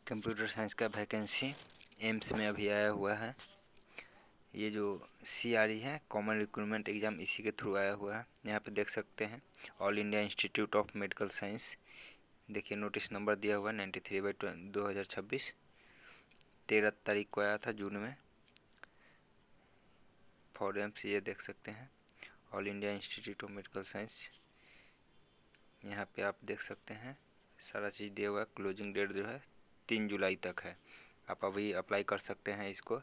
Computer science का vacancy AIIMS में अभी आया हुआ है। ये जो CRE है, कॉमन रिक्रूटमेंट एग्ज़ाम, इसी के थ्रू आया हुआ है। यहाँ पे देख सकते हैं all India institute of medical science. देखिए नोटिस नंबर दिया हुआ है 93/2026, 13 तारीख को आया था जून में। फॉर एम्स ये देख सकते हैं all India institute of medical science. यहाँ पे आप देख सकते हैं सारा चीज़ दिया हुआ है। क्लोजिंग डेट जो है 3 जुलाई तक है। आप अभी अप्लाई कर सकते हैं इसको।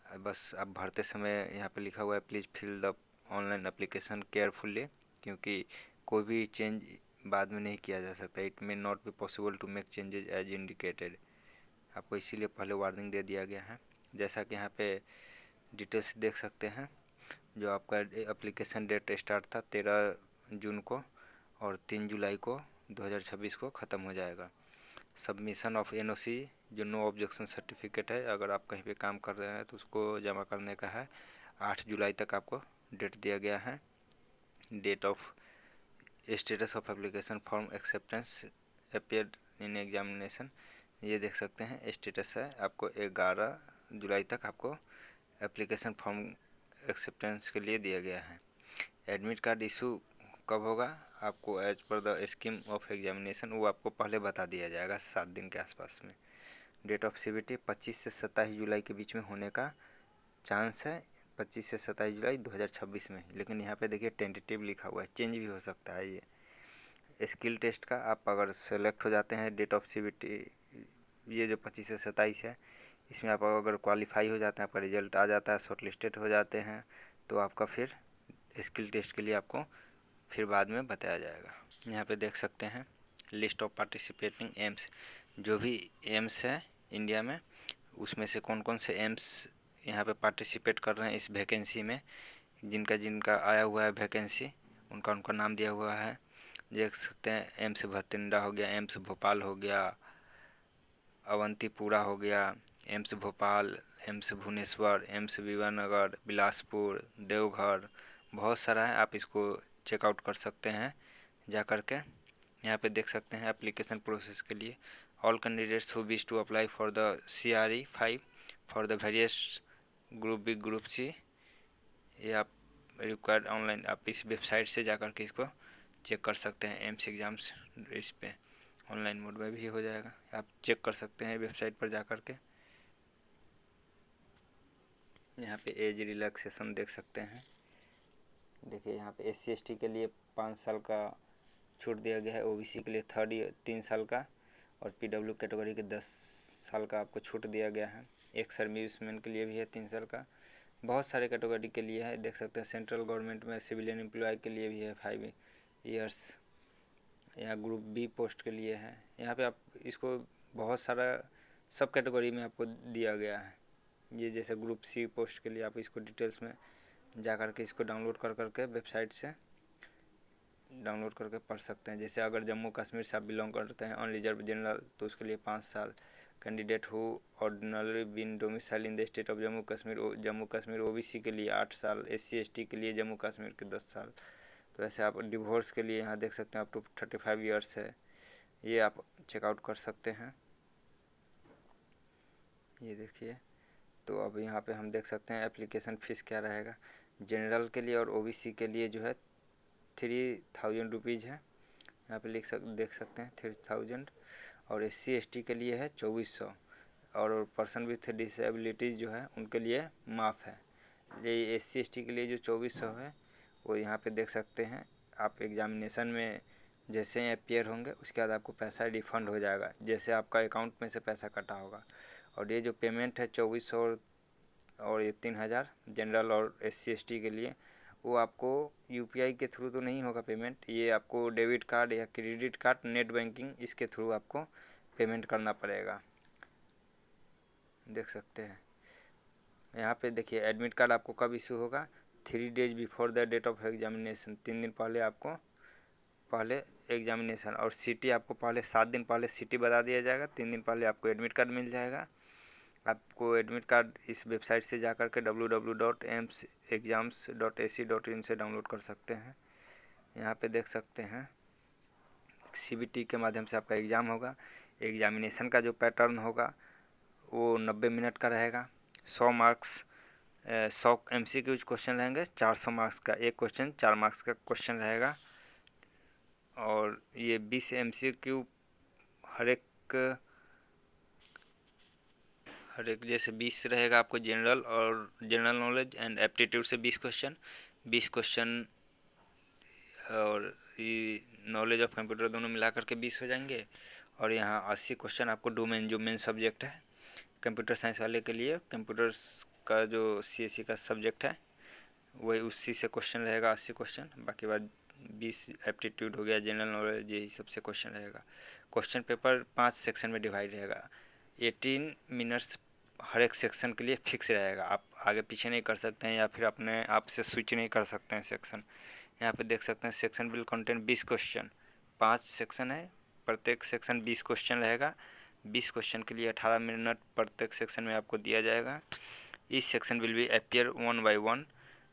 बस आप भरते समय यहाँ पे लिखा हुआ है please fill the online application carefully, क्योंकि कोई भी चेंज बाद में नहीं किया जा सकता। It may not be possible to make changes as indicated. आपको इसीलिए पहले वार्निंग दे दिया गया है। जैसा कि यहाँ पे डिटेल्स देख सकते हैं, जो आपका एप्लीकेशन डेट स्टार्ट था 13 जून को और 3 जुलाई को 2026 को ख़त्म हो जाएगा। सबमिशन ऑफ NOC जो नो ऑब्जेक्शन सर्टिफिकेट है, अगर आप कहीं पे काम कर रहे हैं तो उसको जमा करने का है। 8 जुलाई तक आपको डेट दिया गया है। Date of status of application form acceptance appeared in examination, ये देख सकते हैं स्टेटस है। आपको 11 जुलाई तक आपको एप्लीकेशन फॉर्म एक्सेप्टेंस के लिए दिया गया है। एडमिट कार्ड इशू कब होगा आपको as per the scheme of examination, वो आपको पहले बता दिया जाएगा 7 दिन के आसपास में। डेट ऑफ CBT 25 से 27 जुलाई के बीच में होने का चांस है, 25 से 27 जुलाई 2026 में। लेकिन यहाँ पे देखिए टेंटेटिव लिखा हुआ है, चेंज भी हो सकता है। ये स्किल टेस्ट का आप अगर सेलेक्ट हो जाते हैं, डेट ऑफ CBT ये जो 25 से 27 है, इसमें आप अगर क्वालिफाई हो जाते हैं, आपका रिजल्ट आ जाता है, शॉर्टलिस्टेड हो जाते हैं, तो आपका फिर स्किल टेस्ट के लिए आपको फिर बाद में बताया जाएगा। यहाँ पे देख सकते हैं लिस्ट ऑफ पार्टिसिपेटिंग एम्स, जो भी एम्स है इंडिया में, उसमें से कौन कौन से एम्स यहाँ पे पार्टिसिपेट कर रहे हैं इस वैकेंसी में। जिनका जिनका आया हुआ है वैकेंसी, उनका उनका नाम दिया हुआ है। देख सकते हैं एम्स भटिंडा हो गया, एम्स भोपाल हो गया, अवंतीपुरा हो गया, AIIMS Bhopal, AIIMS Bhubaneswar, AIIMS Bibinagar, Bilaspur, Deoghar, बहुत सारा है। आप इसको चेकआउट कर सकते हैं जा कर के। यहाँ पे देख सकते हैं एप्लीकेशन प्रोसेस के लिए all candidates who wish to apply for the CRE 5 for the various group B group C, ये आप रिक्वायर्ड ऑनलाइन, आप इस वेबसाइट से जा कर के इसको चेक कर सकते हैं। एम्स एग्ज़ाम्स इस पे ऑनलाइन मोड में भी हो जाएगा, आप चेक कर सकते हैं वेबसाइट पर जा कर के। यहाँ पे एज रिलैक्सेशन देख सकते हैं। देखिए यहाँ पे SC ST के लिए 5 साल का छूट दिया गया है, OBC के लिए 3 साल का, और PW कैटेगरी के 10 साल का आपको छूट दिया गया है। एक सर्विसमैन के लिए भी है 3 साल का। बहुत सारे कैटेगरी के लिए है, देख सकते हैं। सेंट्रल गवर्नमेंट में सिविलियन एम्प्लॉय के लिए भी है 5 ईयर्स। यहाँ ग्रुप B पोस्ट के लिए है। यहाँ पे आप इसको बहुत सारा सब कैटेगरी में आपको दिया गया है। ये जैसे ग्रुप C पोस्ट के लिए आप इसको डिटेल्स में जा कर के इसको डाउनलोड कर करके वेबसाइट से डाउनलोड करके पढ़ सकते हैं। जैसे अगर जम्मू कश्मीर से आप बिलोंग करते हैं अनरिजर्व जनरल, तो उसके लिए 5 साल। Candidate who ordinary been domicile in the state of Jammu Kashmir OBC के लिए 8 साल, SC ST के लिए जम्मू कश्मीर के 10 साल। तो ऐसे आप डिवोर्स के लिए यहाँ देख सकते हैं अप टू 35 ईयर्स है, ये आप चेकआउट कर सकते हैं। ये देखिए, तो अब यहाँ पे हम देख सकते हैं एप्लीकेशन फ़ीस क्या रहेगा। जनरल के लिए और OBC के लिए जो है 3000 रुपीज़ है। यहाँ पे देख सकते हैं 3000, और SC ST के लिए है 2400, और पर्सन विथ डिसेबिलिटीज़ जो है उनके लिए माफ़ है। ये SC ST के लिए जो 2400 है, वो यहाँ पे देख सकते हैं। आप एग्जामिनेशन में जैसे अपियर होंगे उसके बाद आपको पैसा रिफ़ंड हो जाएगा, जैसे आपका अकाउंट में से पैसा कटा होगा। और ये जो पेमेंट है 2400 और ये 3000 जनरल और SC ST के लिए, वो आपको UPI के थ्रू तो नहीं होगा पेमेंट, ये आपको डेबिट कार्ड या क्रेडिट कार्ड, नेट बैंकिंग, इसके थ्रू आपको पेमेंट करना पड़ेगा। देख सकते हैं यहाँ पे। देखिए एडमिट कार्ड आपको कब इशू होगा, 3 days before the date of examination, 3 दिन पहले आपको पहले एग्जामिनेशन, और सिटी आपको पहले 7 दिन पहले सिटी बता दिया जाएगा, 3 दिन पहले आपको एडमिट कार्ड मिल जाएगा। आपको एडमिट कार्ड इस वेबसाइट से जा कर के www.emsexams.ac.in से डाउनलोड कर सकते हैं। यहाँ पे देख सकते हैं CBT के माध्यम से आपका एग्ज़ाम होगा। एग्जामिनेशन का जो पैटर्न होगा वो 90 मिनट का रहेगा। 100 मार्क्स 100 MCQ क्वेश्चन रहेंगे, 400 मार्क्स का एक क्वेश्चन, 4 मार्क्स का क्वेश्चन रहेगा। और ये 20 MCQ हर एक जैसे 20 रहेगा आपको जनरल और जनरल नॉलेज एंड एप्टीट्यूड से 20 क्वेश्चन, 20 क्वेश्चन और ये नॉलेज ऑफ कंप्यूटर दोनों मिला करके 20 हो जाएंगे। और यहाँ 80 क्वेश्चन आपको डोमेन जो मेन सब्जेक्ट है कंप्यूटर साइंस वाले के लिए, कंप्यूटर्स का जो CSE का सब्जेक्ट है वही उसी से क्वेश्चन रहेगा 80 क्वेश्चन। बाकी बाद 20 एप्टीट्यूड हो गया, जनरल नॉलेज, यही सबसे क्वेश्चन रहेगा। क्वेश्चन पेपर 5 सेक्शन में डिवाइड रहेगा। 18 मिनट्स हर एक सेक्शन के लिए फिक्स रहेगा, आप आगे पीछे नहीं कर सकते हैं या फिर अपने आप से स्विच नहीं कर सकते हैं सेक्शन। यहाँ पे देख सकते हैं section will contain 20 question, 5 section है, प्रत्येक सेक्शन 20 क्वेश्चन रहेगा। 20 क्वेश्चन के लिए 18 मिनट प्रत्येक सेक्शन में आपको दिया जाएगा। इस section will be appear 1 by 1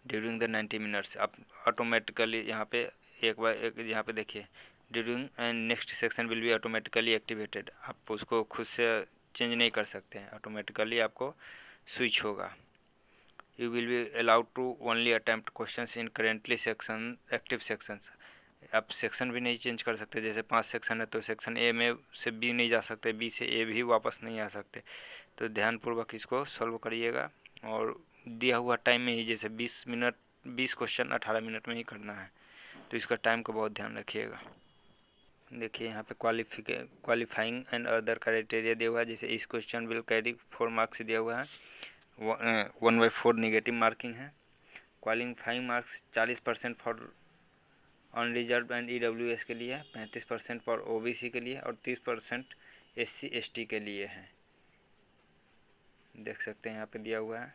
during the 90 minutes. आप ऑटोमेटिकली यहाँ पे एक बार एक यहाँ पे देखिए, during and next section will be automatically activated. आप उसको खुद से चेंज नहीं कर सकते हैं, ऑटोमेटिकली आपको स्विच होगा। You will be allowed to only attempt questions in currently section active sections. आप सेक्शन भी नहीं चेंज कर सकते, जैसे 5 सेक्शन है तो सेक्शन A में से B नहीं जा सकते, B से A भी वापस नहीं आ सकते। तो ध्यानपूर्वक इसको सॉल्व करिएगा और दिया हुआ टाइम में ही, जैसे 20 मिनट 20 क्वेश्चन 18 मिनट में ही करना है, तो इसका टाइम का बहुत ध्यान रखिएगा। देखिए यहाँ पे क्वालिफाइंग एंड अदर क्राइटेरिया दिया हुआ है, जैसे इस क्वेश्चन विल कैरी 4 मार्क्स दिया हुआ है, 1/4 निगेटिव मार्किंग है। Qualifying marks 40% for unreserve and EWS के लिए है, 35% फॉर OBC के लिए और 30% SC/ST के लिए है। देख सकते हैं यहाँ पे दिया हुआ है।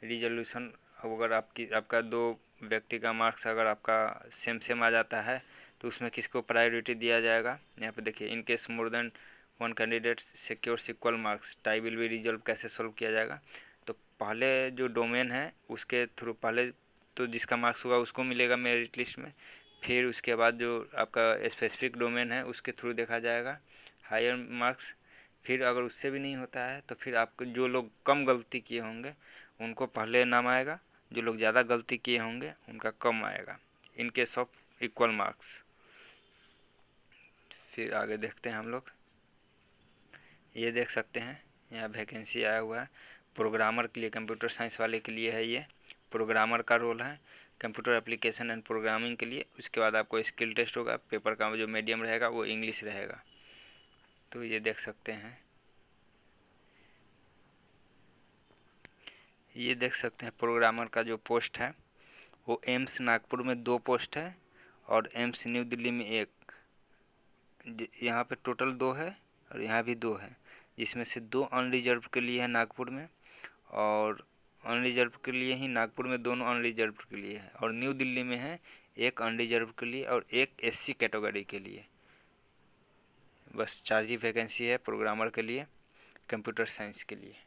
रिजोल्यूशन, अगर आपका 2 व्यक्ति का मार्क्स अगर आपका सेम आ जाता है तो उसमें किसको प्रायोरिटी दिया जाएगा। यहाँ पे देखिए, in case more than 1 candidate secures equal marks tie will be resolve. कैसे सोल्व किया जाएगा, तो पहले जो डोमेन है उसके थ्रू पहले तो जिसका मार्क्स होगा उसको मिलेगा मेरिट लिस्ट में, फिर उसके बाद जो आपका स्पेसिफिक डोमेन है उसके थ्रू देखा जाएगा हायर मार्क्स। फिर अगर उससे भी नहीं होता है तो फिर आपको जो लोग कम गलती किए होंगे उनको पहले नाम आएगा, जो लोग ज़्यादा गलती किए होंगे उनका कम आएगा, in case of equal marks. फिर आगे देखते हैं हम लोग, ये देख सकते हैं यहाँ वैकेंसी आया हुआ है प्रोग्रामर के लिए, कंप्यूटर साइंस वाले के लिए है। ये प्रोग्रामर का रोल है कंप्यूटर एप्लीकेशन एंड प्रोग्रामिंग के लिए। उसके बाद आपको स्किल टेस्ट होगा, पेपर का जो मीडियम रहेगा वो इंग्लिश रहेगा। तो ये देख सकते हैं, ये देख सकते हैं प्रोग्रामर का जो पोस्ट है वो एम्स नागपुर में 2 पोस्ट है और एम्स न्यू दिल्ली में 1। यहाँ पे टोटल 2 है और यहाँ भी 2 है, जिसमें से 2 अनरिजर्व के लिए है नागपुर में, और अनरिजर्व के लिए ही नागपुर में दोनों अनरिजर्व के लिए है, और न्यू दिल्ली में है 1 अनरिजर्व के लिए और 1 SC कैटेगरी के लिए। बस 4 ही वैकेंसी है प्रोग्रामर के लिए कंप्यूटर साइंस के लिए।